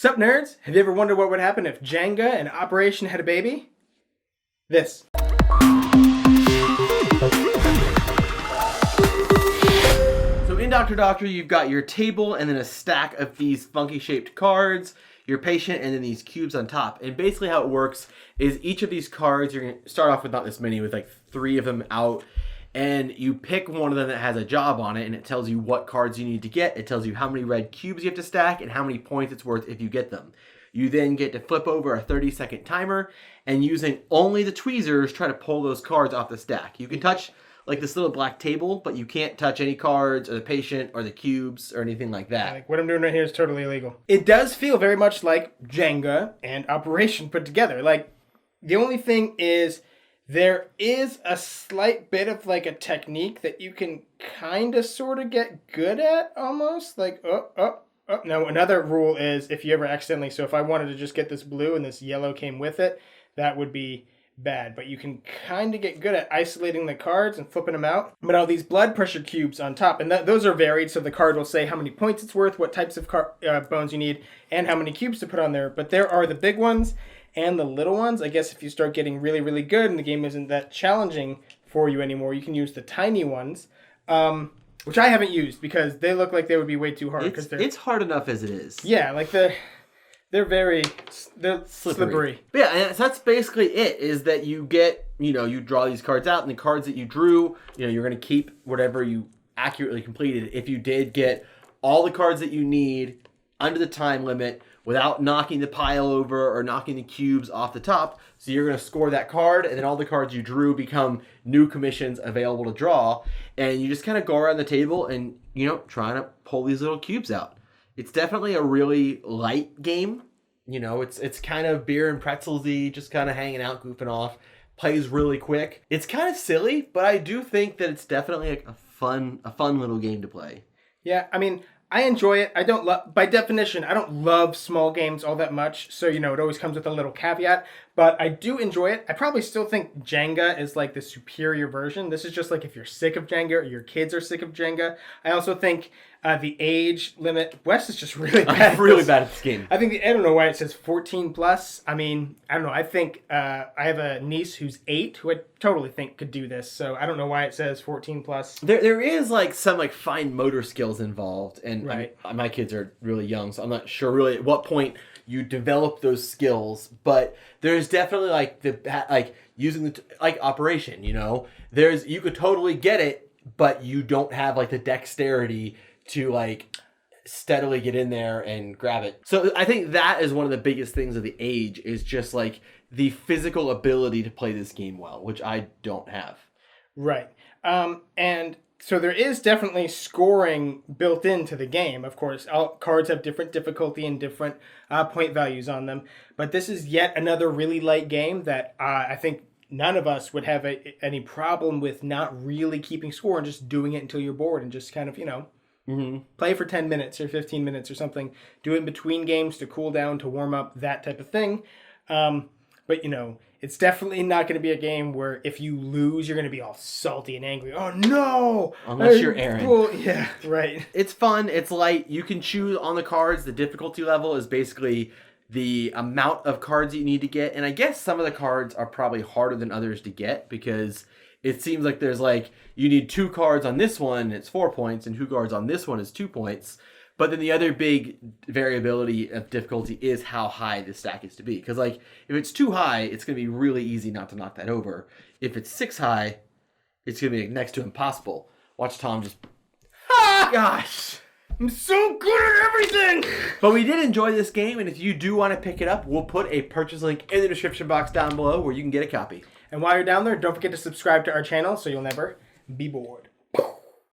Sup nerds? Have you ever wondered what would happen if Jenga and Operation had a baby? This. So in Dr. Doctor, you've got your table and then a stack of these funky shaped cards, your patient, and then these cubes on top. And basically how it works is each of these cards, you're going to start off with not this many, with like 3 of them out. And you pick one of them that has a job on it, and it tells you what cards you need to get. It tells you how many red cubes you have to stack and how many points it's worth if you get them. You then get to flip over a 30-second timer, and using only the tweezers, try to pull those cards off the stack. You can touch like this little black table, but you can't touch any cards or the patient or the cubes or anything like that. Like what I'm doing right here is totally illegal. It does feel very much like Jenga and Operation put together. Like, the only thing is there is a slight bit of like a technique that you can kind of sort of get good at almost. Like, Now, another rule is if you ever accidentally, so if I wanted to just get this blue and this yellow came with it, that would be bad. But you can kind of get good at isolating the cards and flipping them out. But all these blood pressure cubes on top, and those are varied, so the card will say how many points it's worth, what types of bones you need, and how many cubes to put on there. But there are the big ones and the little ones. I guess if you start getting really, really good and the game isn't that challenging for you anymore, you can use the tiny ones, which I haven't used because they look like they would be way too hard. It's hard enough as it is. Yeah, like they're slippery. But yeah, and that's basically it, is that you get, you draw these cards out, and the cards that you drew, you're going to keep whatever you accurately completed. If you did get all the cards that you need under the time limit without knocking the pile over or knocking the cubes off the top, so you're going to score that card, and then all the cards you drew become new commissions available to draw, and you just kind of go around the table and, trying to pull these little cubes out. It's definitely a really light game. It's kind of beer and pretzels-y, just kind of hanging out, goofing off. Plays really quick. It's kind of silly, but I do think that it's definitely a fun little game to play. Yeah, I mean, I enjoy it. I don't love, by definition, I don't love small games all that much. So, it always comes with a little caveat, but I do enjoy it. I probably still think Jenga is like the superior version. This is just like if you're sick of Jenga or your kids are sick of Jenga. I also think the age limit, Wes is just really bad. I'm really bad at this game. I think, I don't know why it says 14 plus. I mean, I don't know. I think I have a niece who's 8 who I totally think could do this. So I don't know why it says 14 plus. There is like some like fine motor skills involved. And right. My kids are really young, so I'm not sure really at what point you develop those skills. But there's definitely like using the Operation, you could totally get it, but you don't have like the dexterity to like steadily get in there and grab it. So I think that is one of the biggest things of the age, is just like the physical ability to play this game well, which I don't have. Right. And so there is definitely scoring built into the game. Of course, all cards have different difficulty and different point values on them. But this is yet another really light game that I think none of us would have any problem with not really keeping score and just doing it until you're bored and just kind of, play for 10 minutes or 15 minutes or something. Do it in between games to cool down, to warm up, that type of thing. But, it's definitely not going to be a game where if you lose, you're going to be all salty and angry. Oh, no! Unless you're Aaron. Well, yeah, right. It's fun. It's light. You can choose on the cards. The difficulty level is basically the amount of cards you need to get. And I guess some of the cards are probably harder than others to get, because it seems like there's you need 2 cards on this one, it's 4 points, and 2 cards on this one is 2 points. But then the other big variability of difficulty is how high the stack is to be. Because if it's too high, it's going to be really easy not to knock that over. If it's 6 high, it's going to be next to impossible. Watch Tom just... Ah! Gosh! I'm so good at everything! But we did enjoy this game, and if you do want to pick it up, we'll put a purchase link in the description box down below where you can get a copy. And while you're down there, don't forget to subscribe to our channel so you'll never be bored.